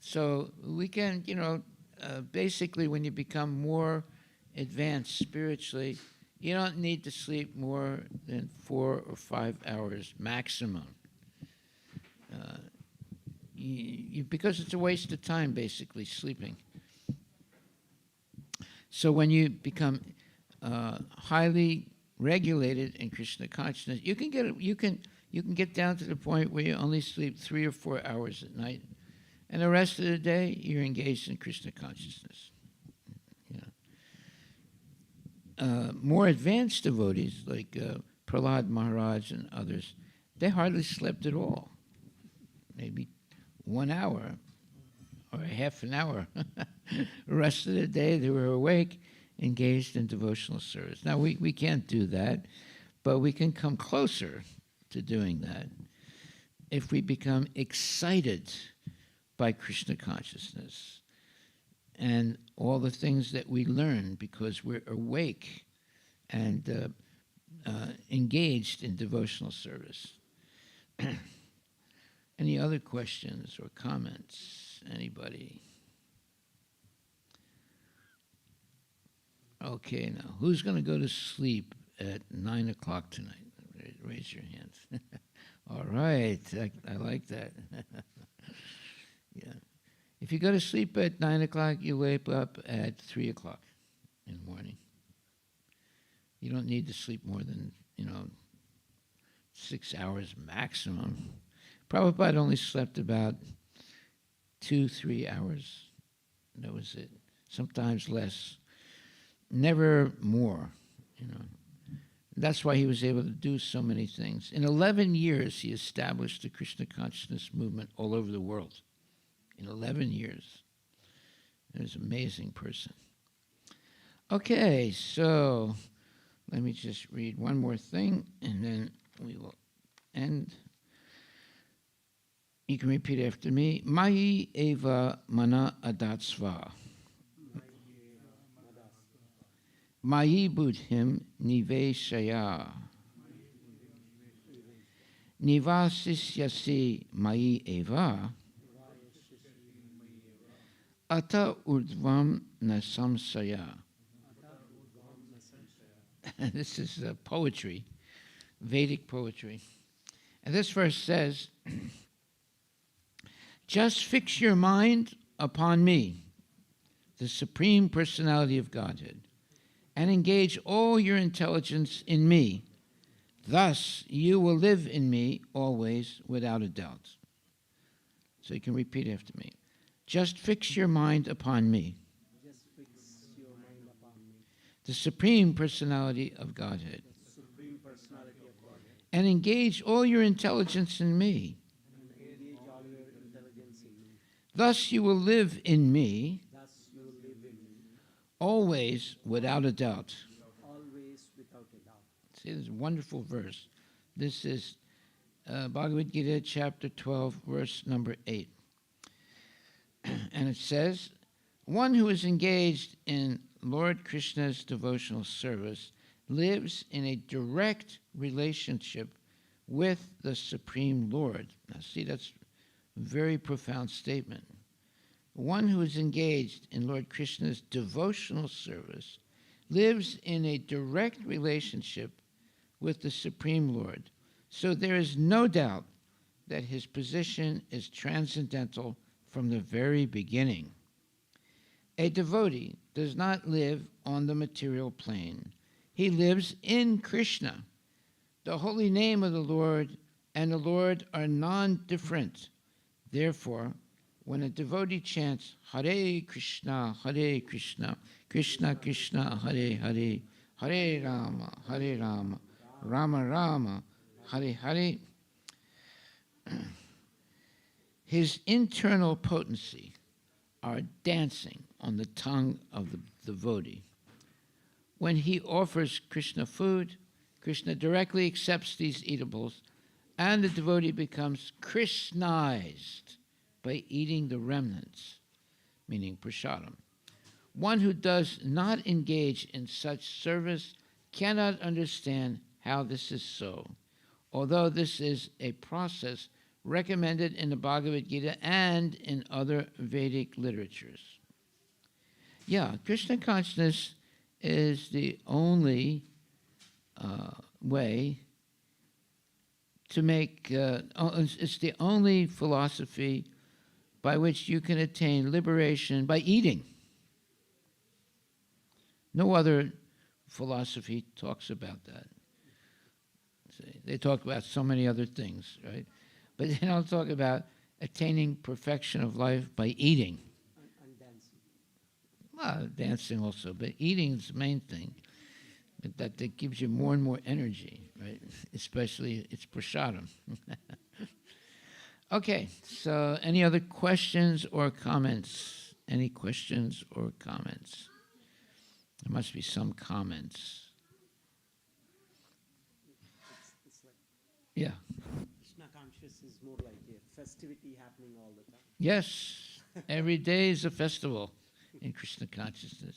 So we can, basically when you become more advanced spiritually, you don't need to sleep more than 4 or 5 hours maximum. Because it's a waste of time, basically, sleeping. So when you become highly regulated in Krishna consciousness, you can get down to the point where you only sleep 3 or 4 hours at night, and the rest of the day you're engaged in Krishna consciousness. More advanced devotees like Harivilas Maharaja and others, they hardly slept at all. Maybe 1 hour or a half an hour. The rest of the day they were awake, engaged in devotional service. Now we can't do that, but we can come closer to doing that if we become excited by Krishna consciousness and all the things that we learn because we're awake and engaged in devotional service. Any other questions or comments? Anybody? Okay, now, who's going to go to sleep at 9 o'clock tonight? Raise your hands. All right, I like that. Yeah. If you go to sleep at 9 o'clock, you wake up at 3 o'clock in the morning. You don't need to sleep more than, 6 hours maximum. Prabhupada only slept about 2-3 hours. That was it. Sometimes less. Never more, That's why he was able to do so many things. In 11 years, he established the Krishna consciousness movement all over the world. In 11 years. He was an amazing person. Okay, so Let me just read one more thing, and then we will end. You can repeat after me. Mai eva mana adatsva. Mai buddhim niveshaya. Nivasisyasi mai eva. Ata urdvam na samsaya. This is poetry, Vedic poetry. And this verse says, just fix your mind upon me, the Supreme Personality of Godhead, and engage all your intelligence in me. Thus you will live in me always without a doubt. So you can repeat after me. Just fix your mind upon me, the Supreme Personality of Godhead, and engage all your intelligence in me. Thus you will live in me always without a doubt. See, this is a wonderful verse. This is Bhagavad Gita, chapter 12, verse number 8. And it says, one who is engaged in Lord Krishna's devotional service lives in a direct relationship with the Supreme Lord. Now, see, that's a very profound statement. One who is engaged in Lord Krishna's devotional service lives in a direct relationship with the Supreme Lord. So there is no doubt that his position is transcendental from the very beginning. A devotee does not live on the material plane. He lives in Krishna. The holy name of the Lord and the Lord are non-different. Therefore, when a devotee chants Hare Krishna, Krishna Krishna, Hare Hare, Hare Rama, Rama Rama, Hare Hare, his internal potency are dancing on the tongue of the devotee. When he offers Krishna food, Krishna directly accepts these eatables, and the devotee becomes Krishnized by eating the remnants, meaning prasadam. One who does not engage in such service cannot understand how this is so, although this is a process recommended in the Bhagavad Gita and in other Vedic literatures. Yeah, Krishna consciousness is the only way to make, it's the only philosophy by which you can attain liberation by eating. No other philosophy talks about that. See, they talk about so many other things, right? But they don't talk about attaining perfection of life by eating. And dancing. Well, dancing also, but eating is the main thing. But that gives you more and more energy, right? Especially it's prasadam. Okay, so any other questions or comments? Any questions or comments? There must be some comments. It's like Yeah. Krishna conscious is more like a festivity happening all the time. Yes, every day is a festival in Krishna consciousness.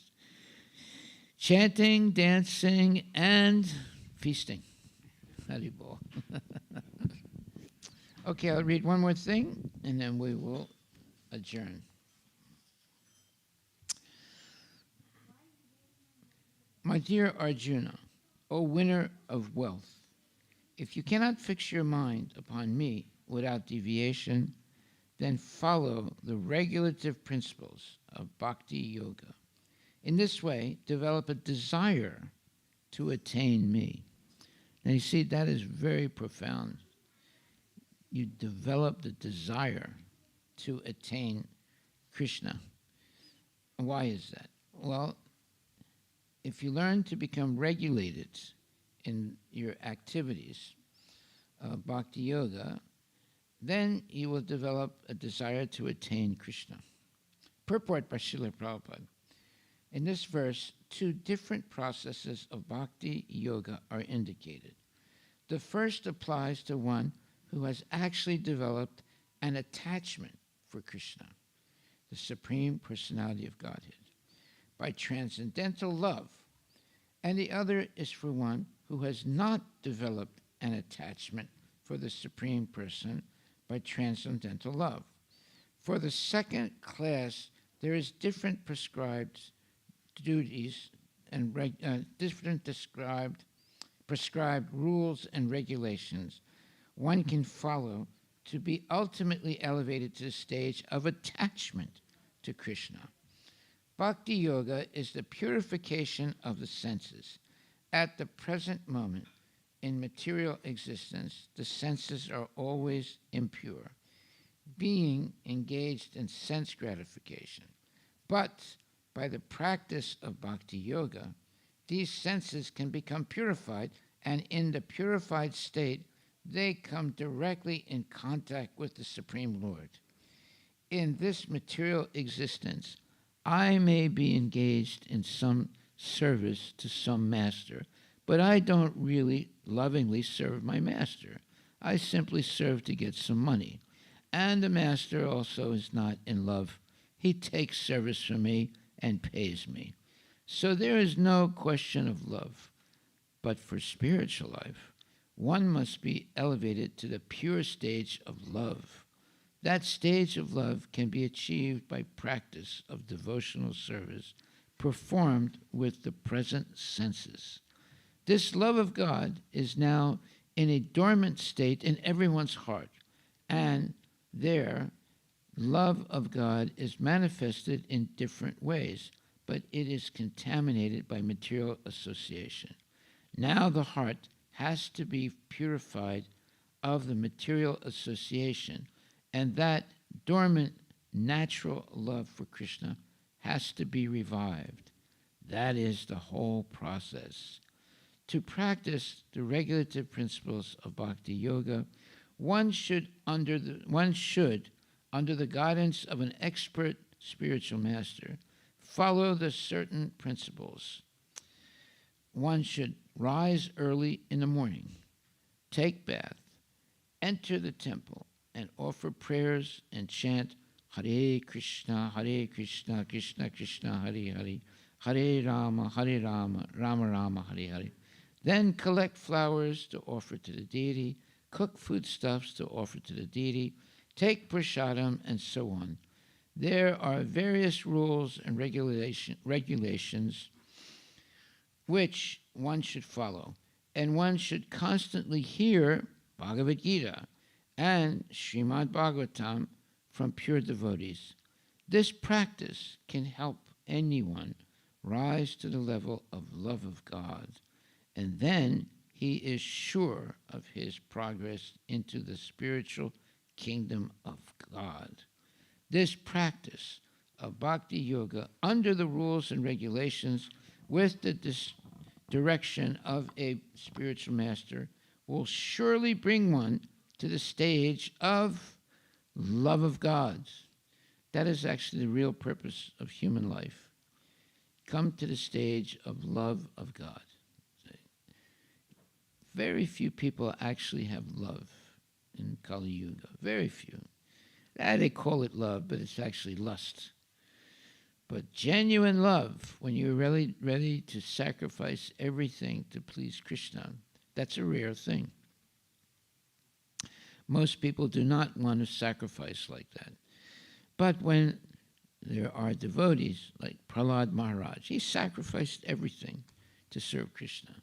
Chanting, dancing, and feasting. Haribol. Okay, I'll read one more thing, and then we will adjourn. My dear Arjuna, O winner of wealth, if you cannot fix your mind upon me without deviation, then follow the regulative principles of Bhakti Yoga. In this way, develop a desire to attain me. Now you see, that is very profound. You develop the desire to attain Krishna. Why is that? Well, if you learn to become regulated in your activities of Bhakti Yoga, then you will develop a desire to attain Krishna. Purport by Srila Prabhupada. In this verse, two different processes of bhakti yoga are indicated. The first applies to one who has actually developed an attachment for Krishna, the Supreme Personality of Godhead, by transcendental love, and the other is for one who has not developed an attachment for the Supreme Person by transcendental love. For the second class, there is different prescribed duties and different prescribed rules and regulations one can follow to be ultimately elevated to the stage of attachment to Krishna. Bhakti Yoga is the purification of the senses. At the present moment, in material existence, the senses are always impure, being engaged in sense gratification. But by the practice of Bhakti Yoga, these senses can become purified, and in the purified state, they come directly in contact with the Supreme Lord. In this material existence, I may be engaged in some service to some master, but I don't really lovingly serve my master. I simply serve to get some money. And the master also is not in love. He takes service from me and pays me. So there is no question of love. But for spiritual life, one must be elevated to the pure stage of love. That stage of love can be achieved by practice of devotional service performed with the present senses. This love of God is now in a dormant state in everyone's heart, and there, love of God is manifested in different ways, but it is contaminated by material association. Now the heart has to be purified of the material association, and that dormant natural love for Krishna has to be revived. That is the whole process. To practice the regulative principles of Bhakti Yoga, one should, under the guidance of an expert spiritual master, follow the certain principles. One should rise early in the morning, take bath, enter the temple, and offer prayers and chant Hare Krishna, Krishna Krishna, Hare Hare, Hare Rama, Rama Rama, Hare Hare. Then collect flowers to offer to the deity, cook foodstuffs to offer to the deity, take prasadam, and so on. There are various rules and regulations which one should follow, and one should constantly hear Bhagavad Gita and Srimad Bhagavatam from pure devotees. This practice can help anyone rise to the level of love of God, and then he is sure of his progress into the spiritual kingdom of God. This practice of Bhakti Yoga under the rules and regulations with the direction of a spiritual master will surely bring one to the stage of love of God. That is actually the real purpose of human life. Come to the stage of love of God. Very few people actually have love in Kali Yuga. Very few. They call it love, but it's actually lust. But genuine love, when you're really ready to sacrifice everything to please Krishna, that's a rare thing. Most people do not want to sacrifice like that. But when there are devotees like Harivilas Maharaja, he sacrificed everything to serve Krishna.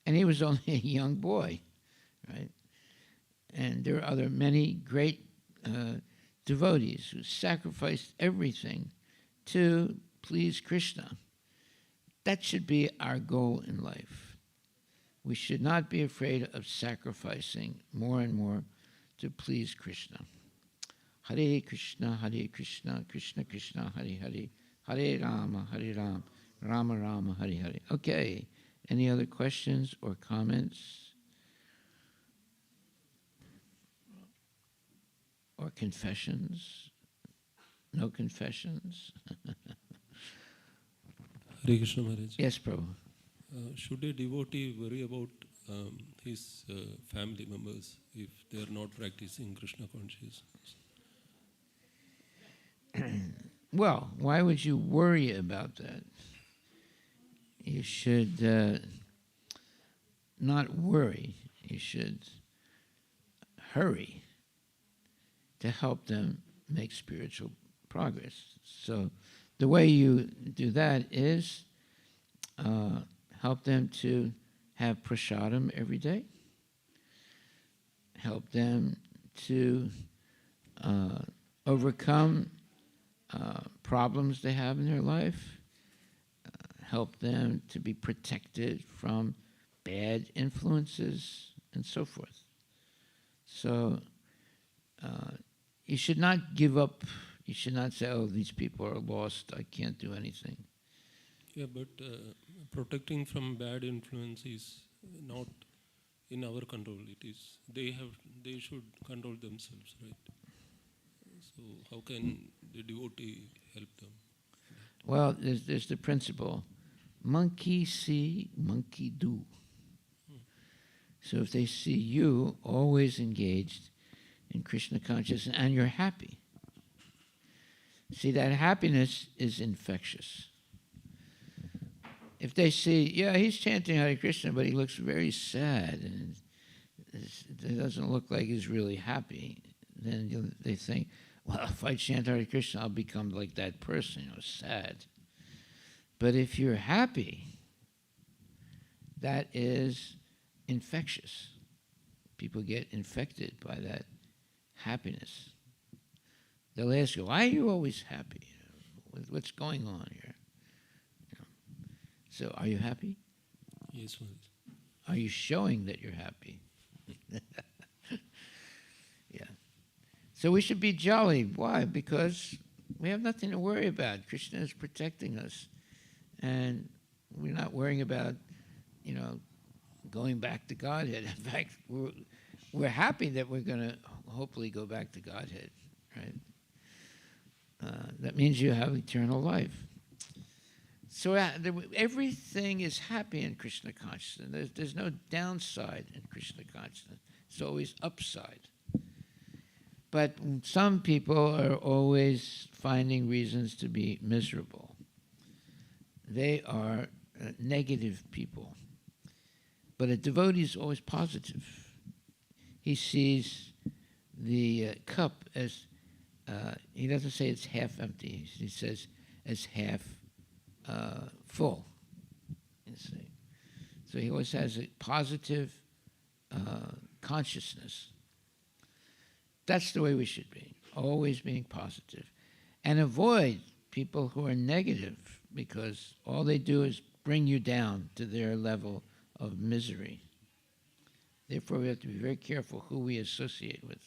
And he was only a young boy, right? And there are many great devotees who sacrificed everything to please Krishna. That should be our goal in life. We should not be afraid of sacrificing more and more to please Krishna. Hare Krishna, Krishna Krishna, Hare Hare, Hare Rama, Rama Rama, Hare Hare. Okay, any other questions or comments? Or confessions? No confessions? Hare Krishna Maharaj. Yes, Prabhu. Should a devotee worry about his family members if they are not practicing Krishna consciousness? Well, why would you worry about that? You should not worry. You should hurry to help them make spiritual progress. So the way you do that is help them to have prasadam every day. Help them to overcome problems they have in their life. Help them to be protected from bad influences and so forth. So you should not give up. You should not say, oh, these people are lost, I can't do anything. Yeah, but protecting from bad influence is not in our control. It is they should control themselves, right? So how can the devotee help them? Well, there's the principle, monkey see, monkey do. So if they see you always engaged in Krishna consciousness and you're happy, see, that happiness is infectious. If they see, yeah, he's chanting Hare Krishna, but he looks very sad and it doesn't look like he's really happy, then they think, well, if I chant Hare Krishna, I'll become like that person, sad. But if you're happy, that is infectious. People get infected by that happiness. They'll ask you, why are you always happy? What's going on here? So are you happy? Yes, Maharaj. Are you showing that you're happy? Yeah. So we should be jolly. Why? Because we have nothing to worry about. Krishna is protecting us. And we're not worrying about, going back to Godhead. In fact, we're happy that we're going to hopefully go back to Godhead, right? That means you have eternal life. So everything is happy in Krishna consciousness. There's no downside in Krishna consciousness. It's always upside. But some people are always finding reasons to be miserable. They are negative people. But a devotee is always positive. He sees the cup as, he doesn't say it's half empty. He says as half full. You see. So he always has a positive consciousness. That's the way we should be, always being positive. And avoid people who are negative, because all they do is bring you down to their level of misery. Therefore, we have to be very careful who we associate with.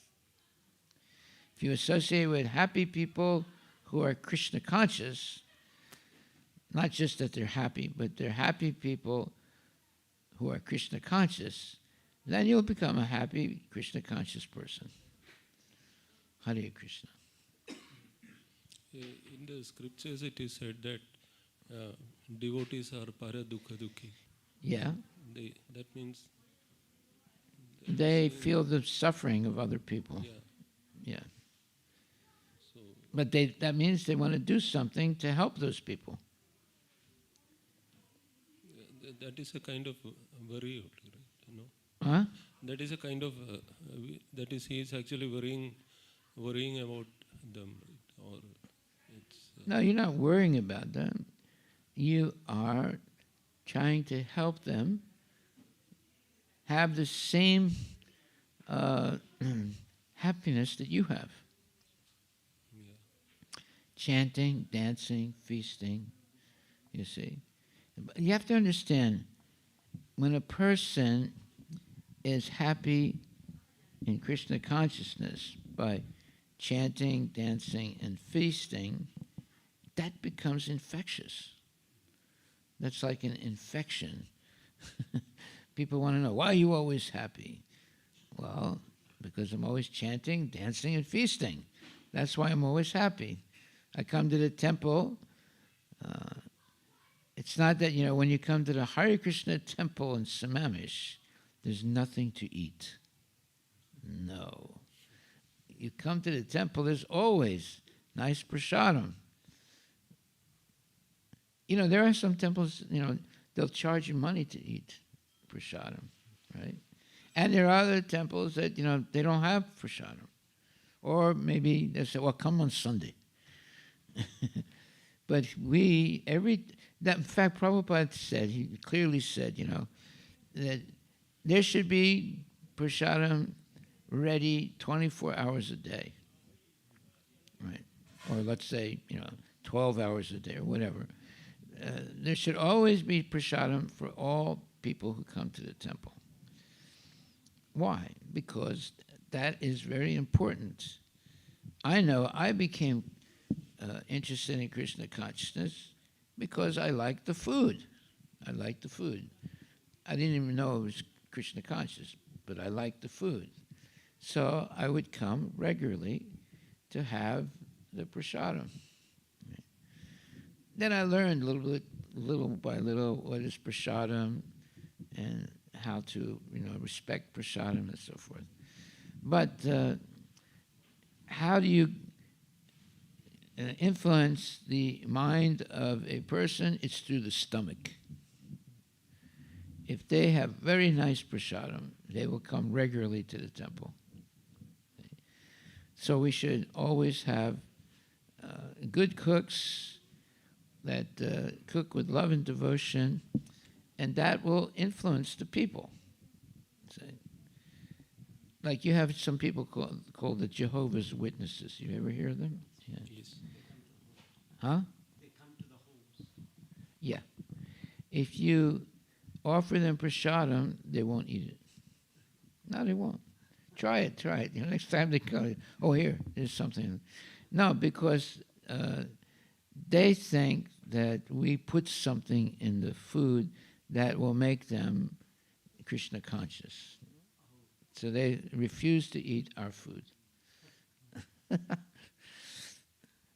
If you associate with happy people who are Krishna conscious, not just that they're happy, but they're happy people who are Krishna conscious, then you'll become a happy Krishna conscious person. Hare Krishna. In the scriptures it is said that devotees are para dukha dukhi. Yeah. That means they feel the suffering of other people. Yeah. Yeah. So But that means they want to do something to help those people. that is a kind of worry, right? Huh? That is a kind of that is he is actually worrying about them, right? Or it's No, you're not worrying about them. You are trying to help them have the same happiness that you have. yeah. Chanting, dancing, feasting, you see. But you have to understand, when a person is happy in Krishna consciousness by chanting, dancing, and feasting, that becomes infectious. That's like an infection. People want to know, why are you always happy? Well, because I'm always chanting, dancing, and feasting. That's why I'm always happy. I come to the temple. It's not that, when you come to the Hare Krishna temple in Sammamish, there's nothing to eat. No. You come to the temple, there's always nice prasadam. There are some temples, they'll charge you money to eat prasadam, right? And there are other temples that, they don't have prasadam. Or maybe they say, well, come on Sunday. But in fact, Prabhupada said, he clearly said, that there should be prasadam ready 24 hours a day, right? Or let's say, 12 hours a day or whatever. There should always be prasadam for all people who come to the temple. Why? Because that is very important. I know I became interested in Krishna consciousness because I liked the food. I liked the food. I didn't even know it was Krishna conscious, but I liked the food. So I would come regularly to have the prasadam. Then I learned little by little, what is prasadam and how to, respect prasadam and so forth. But how do you influence the mind of a person? It's through the stomach. If they have very nice prasadam, they will come regularly to the temple. So we should always have good cooks that cook with love and devotion, and that will influence the people. Like you have some people called the Jehovah's Witnesses. You ever hear of them? Yeah. Yes. Huh? They come to the homes. Yeah. If you offer them prasadam, they won't eat it. No, they won't. Try it. Next time they come, here, there's something. No, because they think that we put something in the food that will make them Krishna conscious. So they refuse to eat our food.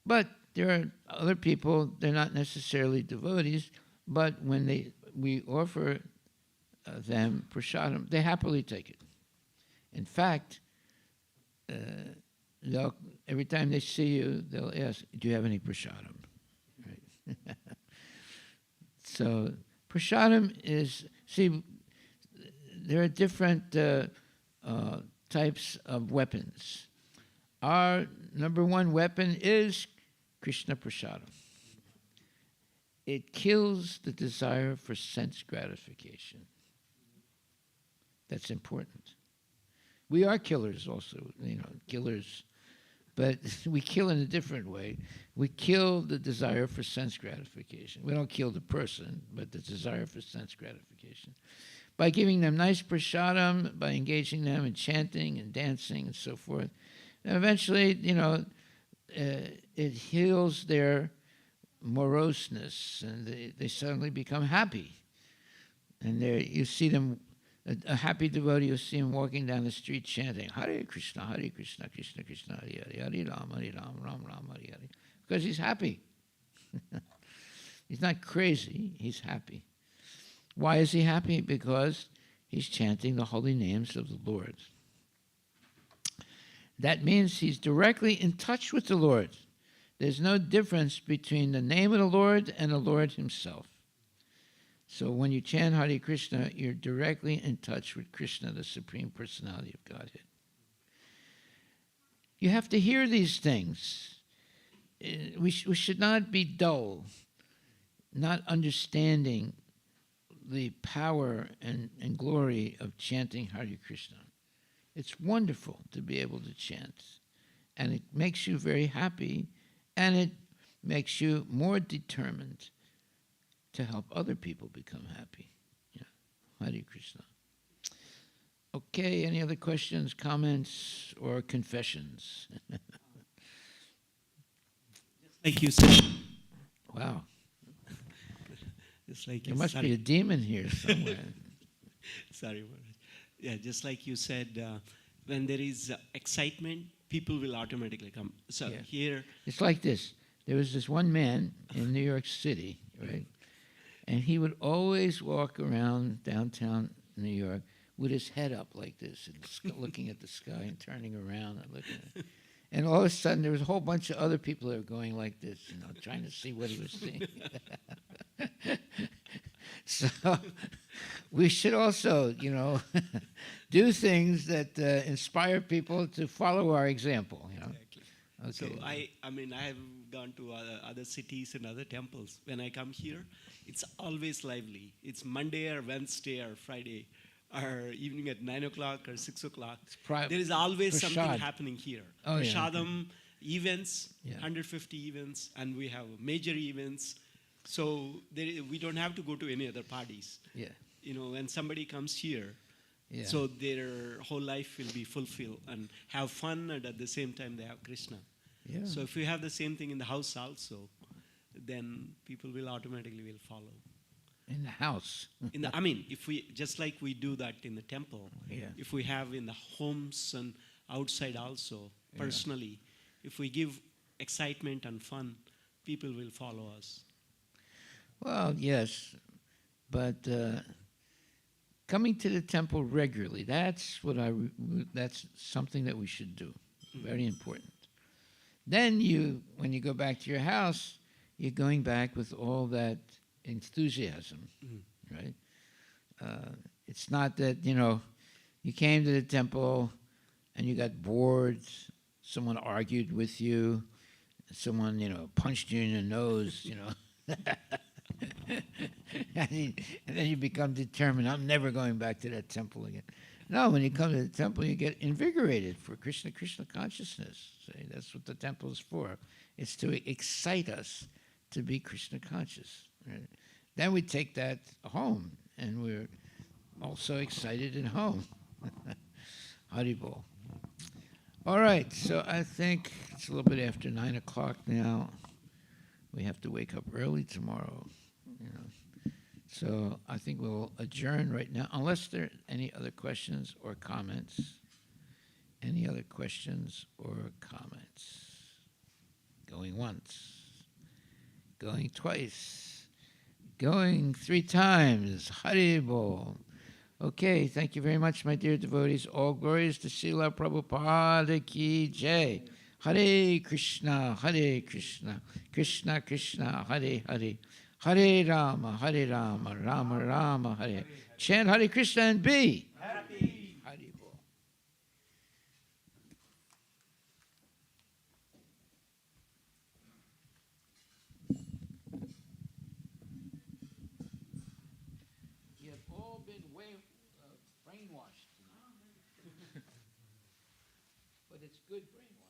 But there are other people, they're not necessarily devotees, but when we offer them prasadam, they happily take it. In fact, every time they see you, they'll ask, do you have any prasadam? Right? So prasadam is, there are different types of weapons. Our number one weapon is Krishna prasadam. It kills the desire for sense gratification. That's important. We are killers also, killers, but we kill in a different way. We kill the desire for sense gratification. We don't kill the person, but the desire for sense gratification. By giving them nice prasadam, by engaging them in chanting and dancing and so forth, and eventually, it heals their moroseness, and they suddenly become happy. And you see them, a happy devotee, you'll see him walking down the street chanting, Hare Krishna, Krishna Krishna, Hare Hare, Hare Ram, Ram Ram, Hare Hare. Because he's happy. He's not crazy, he's happy. Why is he happy? Because he's chanting the holy names of the Lord. That means he's directly in touch with the Lord. There's no difference between the name of the Lord and the Lord himself. So when you chant Hare Krishna, you're directly in touch with Krishna, the Supreme Personality of Godhead. You have to hear these things. We should not be dull, not understanding the power and glory of chanting Hare Krishna. It's wonderful to be able to chant, and it makes you very happy, and it makes you more determined to help other people become happy. Yeah. Hare Krishna. Okay, any other questions, comments, or confessions? Like you said. Wow. Just like There must be a demon here somewhere. Sorry about it. Yeah, just like you said, when there is excitement, people will automatically come. So Yeah. here, It's like this. There was this one man in New York City, right? And he would always walk around downtown New York with his head up like this, and looking at the sky and turning around and looking at it. And all of a sudden, there was a whole bunch of other people that were going like this, trying to see what he was seeing. So we should also, do things that inspire people to follow our example. Exactly. So I mean, I have gone to other cities and other temples. When I come here, it's always lively. It's Monday or Wednesday or Friday, or evening at 9 o'clock or 6 o'clock. There is always something happening here. Oh, Prashadam events, Yeah. 150 events, and we have major events. So we don't have to go to any other parties. Yeah. When somebody comes here, Yeah. so their whole life will be fulfilled and have fun, and at the same time they have Krishna. Yeah. So if we have the same thing in the house also, then people will automatically will follow. In the house. If we just like we do that in the temple, Yeah. if we have in the homes and outside also, personally, if we give excitement and fun, people will follow us. Well, yes, but coming to the temple regularly, that's something that we should do. Very important. Then when you go back to your house, you're going back with all that enthusiasm, right? It's not that, you came to the temple and you got bored, someone argued with you, someone, punched you in the nose, and then you become determined, I'm never going back to that temple again. No, when you come to the temple, you get invigorated for Krishna consciousness. See, that's what the temple is for. It's to excite us to be Krishna conscious. Right? Then we take that home, and we're also excited at home. Haribol. All right, so I think it's a little bit after 9 o'clock now. We have to wake up early tomorrow. So I think we'll adjourn right now, unless there are any other questions or comments. Any other questions or comments? Going once, going twice, going 3 times. Haribol. Okay, thank you very much, my dear devotees. All glories to Srila Prabhupada Ki Jai. Hare Krishna, Krishna Krishna, Hare Hare. Hare Rama, Rama Rama, Hare. Chant Hare Krishna and be happy. Haribol. You have all been brainwashed tonight. But it's good brainwashing.